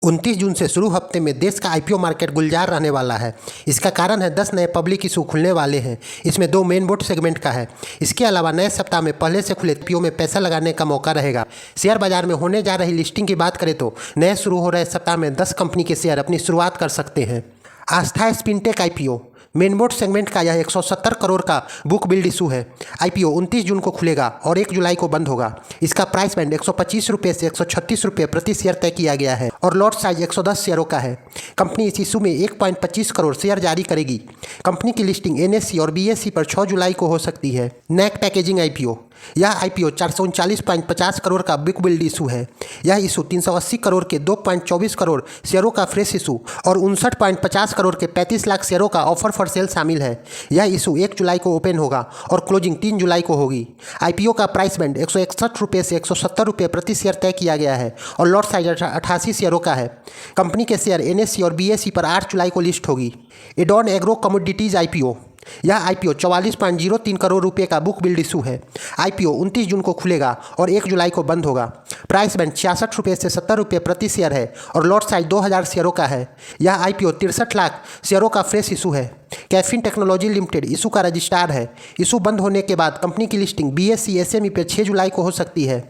29 जून से शुरू हफ्ते में देश का आईपीओ मार्केट गुलजार रहने वाला है। इसका कारण है 10 नए पब्लिक इशू खुलने वाले हैं। इसमें 2 मेन बोर्ड सेगमेंट का है। इसके अलावा नए सप्ताह में पहले से खुले आईपीओ में पैसा लगाने का मौका रहेगा। शेयर बाजार में होने जा रही लिस्टिंग की बात करें तो नए शुरू हो रहे सप्ताह में 10 कंपनी के शेयर अपनी शुरुआत कर सकते हैं। आस्था स्पिनटेक आईपीओ मेन बोर्ड सेगमेंट का यह 170 करोड़ का बुक बिल्ड इशू है। आईपीओ 29 जून को खुलेगा और 1 जुलाई को बंद होगा। इसका प्राइस बैंड 125 रुपये से 136 रुपये प्रति शेयर तय किया गया है और लॉट साइज 110 शेयरों का है। कंपनी इस इशू में 1.25 करोड़ शेयर जारी करेगी। कंपनी की लिस्टिंग एनएससी और बीएससी पर 6 जुलाई को हो सकती है। नैक पैकेजिंग आईपीओ यह आईपीओ 439.50 करोड़ का बिग बिल्ड इशू है। यह इशू 380 करोड़ के 2.24 करोड़ शेयरों का फ्रेश इशू और 59.50 करोड़ के 35 लाख शेयरों का ऑफर फॉर सेल शामिल है। यह इशू 1 जुलाई को ओपन होगा और क्लोजिंग 3 जुलाई को होगी। आईपीओ का प्राइस बैंड 161 रुपये से 170 रुपये प्रति शेयर तय किया गया है और लॉट साइज 88 शेयरों का है। कंपनी के शेयर एनएससी और बीएससी पर 8 जुलाई को लिस्ट होगी। एडॉन एग्रो कमोडिटीज आईपीओ यह आईपीओ 44.03 करोड़ रुपए का बुक बिल्ड इशू है। आईपीओ 29 जून को खुलेगा और 1 जुलाई को बंद होगा। प्राइस बैंड 66 रुपये से 70 रुपये प्रति शेयर है और लॉट साइज 2000 शेयरों का है। यह आईपीओ 63 लाख शेयरों का फ्रेश इशू है। कैफिन टेक्नोलॉजी लिमिटेड इशू का रजिस्ट्रार है। इशू बंद होने के बाद कंपनी की लिस्टिंग बीएससी एसएमई पर 6 जुलाई को हो सकती है।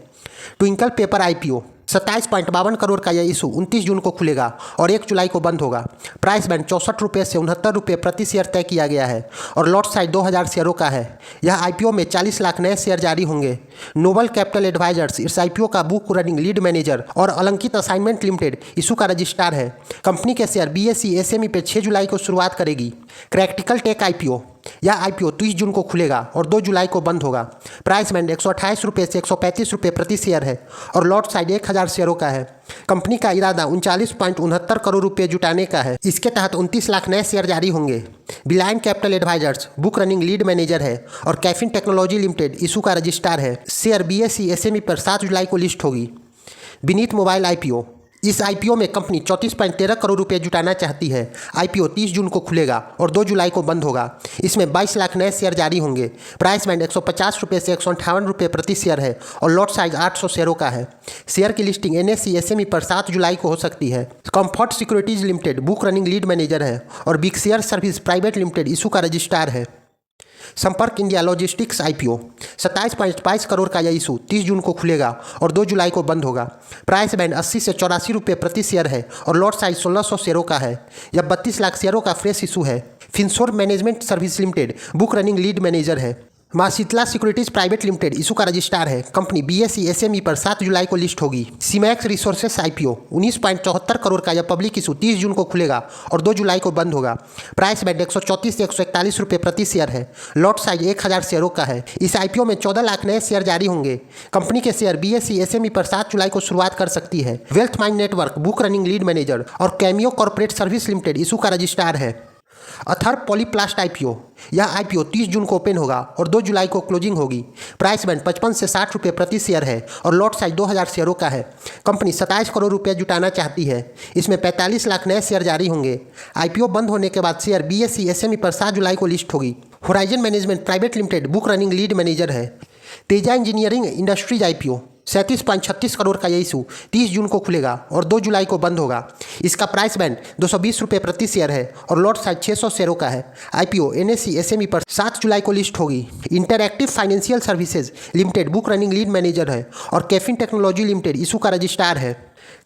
ट्विंकल पेपर आईपीओ 27.52 करोड़ का यह इशू 29 जून को खुलेगा और 1 जुलाई को बंद होगा। प्राइस बैंड 64 रुपये से 69 रुपये प्रति शेयर तय किया गया है और लॉट साइज 2000 शेयरों का है। यह आईपीओ में 40 लाख नए शेयर जारी होंगे। नोबल कैपिटल एडवाइजर्स इस आईपीओ का बुक रनिंग लीड मैनेजर और अलंकित असाइनमेंट लिमिटेड इशू का रजिस्ट्रार है। कंपनी के शेयर बीएससी एसएमई पर 6 जुलाई को शुरुआत करेगी। प्रैक्टिकल टेक आईपीओ यह आईपीओ 30 जून को खुलेगा और 2 जुलाई को बंद होगा। प्राइस बैंड 128 रुपये से 135 रुपये प्रति शेयर है और लॉट साइज 1000 शेयरों का है। कंपनी का इरादा 39.69 करोड़ रुपये जुटाने का है। इसके तहत 29 लाख नए शेयर जारी होंगे। Beeline Capital Advisors book running lead manager है और कैफिन टेक्नोलॉजी लिमिटेड इशू का रजिस्ट्रार है। शेयर बीएससी एसएमई पर 7 जुलाई को लिस्ट होगी। विनीत मोबाइल आईपीओ इस आईपीओ में कंपनी 34.13 करोड़ रुपए जुटाना चाहती है। आईपीओ 30 जून को खुलेगा और 2 जुलाई को बंद होगा। इसमें 22 लाख नए शेयर जारी होंगे। प्राइस बैंड 150 रुपये से 158 रुपये प्रति शेयर है और लॉट साइज 800 शेयरों का है। शेयर की लिस्टिंग एनएससी एसएमई पर 7 जुलाई को हो सकती है। Comfort securities limited book running lead manager है और big share service private limited issue का रजिस्ट्रार है। संपर्क इंडिया लॉजिस्टिक्स आईपीओ 27.22 करोड़ का यह इशू 30 जून को खुलेगा और 2 जुलाई को बंद होगा। प्राइस बैंड 80 से 84 रुपये प्रति शेयर है और लॉट साइज 1600 शेयरों का है। यह 32 लाख शेयरों का फ्रेश इशू है। Finshore management service limited book running lead manager है। Maa Sheetla securities private limited issue का रजिस्ट्रार है। कंपनी बीएससी एसएमई पर 7 जुलाई को लिस्ट होगी। सीमैक्स रिसोर्सेस आईपीओ 19.74 करोड़ का यह पब्लिक इशू 30 जून को खुलेगा और 2 जुलाई को बंद होगा। प्राइस बैंड 134 से 141 रुपये प्रति शेयर है। लॉट साइज 1000 शेयरों का है। इस आईपीओ में 14 लाख नए शेयर जारी होंगे। कंपनी के शेयर बीएससी एसएमई पर 7 जुलाई को शुरुआत कर सकती है। Wealth Mind Network book running lead manager और Cameo corporate service limited issue का रजिस्ट्रार है। अथर पॉलीप्लास्ट आईपीओ यह आईपीओ 30 जून को ओपन होगा और 2 जुलाई को क्लोजिंग होगी। प्राइस बैंड 55 से 60 रुपये प्रति शेयर है और लॉट साइज 2000 शेयरों का है। कंपनी 27 करोड़ रुपये जुटाना चाहती है। इसमें 45 लाख नए शेयर जारी होंगे। आईपीओ बंद होने के बाद शेयर बीएससी एसएमई पर 7 जुलाई को लिस्ट होगी। Horizon Management Private Limited book running lead manager है। Teja engineering industries IPO 37.36 crore का यह इशू 30 जून को खुलेगा और 2 जुलाई को बंद होगा। इसका प्राइस बैंड 220 रुपये प्रति शेयर है और लॉट साइज 600 शेयरों का है। आईपीओ एनएससी एसएमई पर 7 जुलाई को लिस्ट होगी। Interactive financial services limited book running lead manager है और कैफिन टेक्नोलॉजी लिमिटेड इशू का रजिस्ट्रार है।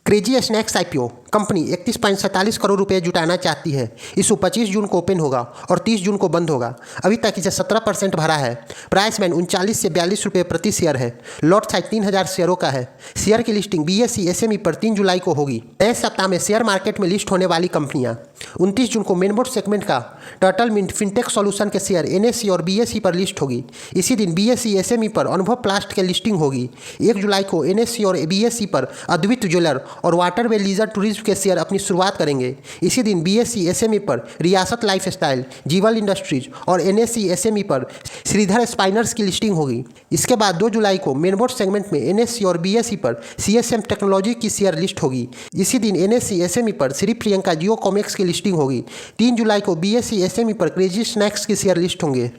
Crazy snacks IPO company 31.47 crore रुपये जुटाना चाहती है। इशू 25 जून को ओपन होगा और 30 जून को बंद होगा। अभी तक इसे 17% भरा है। प्राइस बैंड 39 से 42 रुपये प्रति शेयर है। लॉट साइज 3000 शेयरों का है। शेयर की लिस्टिंग बीएससी एसएमई पर 3 जुलाई को होगी। नए सप्ताह में शेयर मार्केट में लिस्ट होने वाली कंपनियां 29 जून को मेन बोर्ड सेगमेंट का टर्टल मिंट फिनटेक सॉल्यूशन के शेयर एनएससी और बीएससी पर लिस्ट होगी। इसी दिन बीएससी एसएमई पर अनुभव प्लास्ट के लिस्टिंग होगी। 1 जुलाई को एनएससी और बीएससी पर अद्वित ज्वेलर और वाटरवे लीजर टूरिज्म के शेयर अपनी शुरुआत करेंगे। इसी दिन बीएससी एसएमई पर रियासत लाइफस्टाइल, जीवल इंडस्ट्रीज और एनएससी एसएमई पर श्रीधर स्पाइनर्स की लिस्टिंग होगी। इसके बाद 2 जुलाई को मेन बोर्ड सेगमेंट में एनएससी और बीएससी पर सीएसएम टेक्नोलॉजी की शेयर लिस्ट होगी। इसी दिन एनएससी एसएमई पर श्री प्रियंका जियो कॉमिक्स की लिस्टिंग होगी। 3 जुलाई को बीएससी एसएमई पर क्रेजी स्नैक्स के शेयर लिस्ट होंगे।